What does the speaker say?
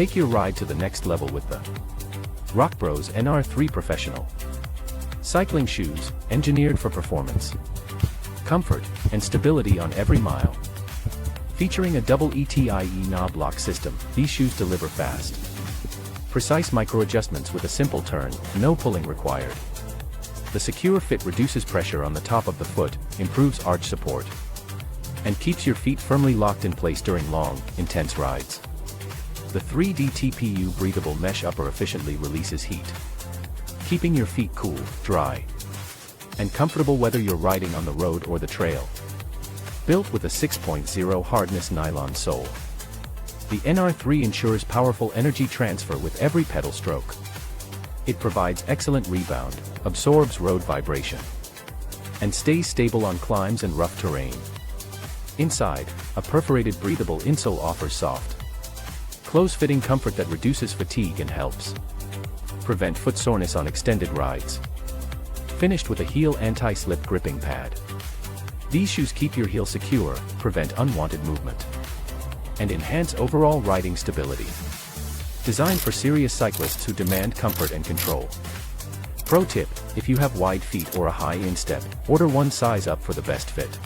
Take your ride to the next level with the ROCKBROS NR3 Professional. Cycling shoes, engineered for performance, comfort, and stability on every mile. Featuring a double ETIE knob lock system, these shoes deliver fast, precise micro-adjustments with a simple turn, no pulling required. The secure fit reduces pressure on the top of the foot, improves arch support, and keeps your feet firmly locked in place during long, intense rides. The 3D TPU breathable mesh upper efficiently releases heat, keeping your feet cool, dry, and comfortable whether you're riding on the road or the trail. Built with a 6.0 hardness nylon sole, the NR3 ensures powerful energy transfer with every pedal stroke. It provides excellent rebound, absorbs road vibration, and stays stable on climbs and rough terrain. Inside, a perforated breathable insole offers soft, close-fitting comfort that reduces fatigue and helps prevent foot soreness on extended rides. Finished with a heel anti-slip gripping pad, these shoes keep your heel secure, prevent unwanted movement, and enhance overall riding stability. Designed for serious cyclists who demand comfort and control. Pro tip: if you have wide feet or a high instep, order one size up for the best fit.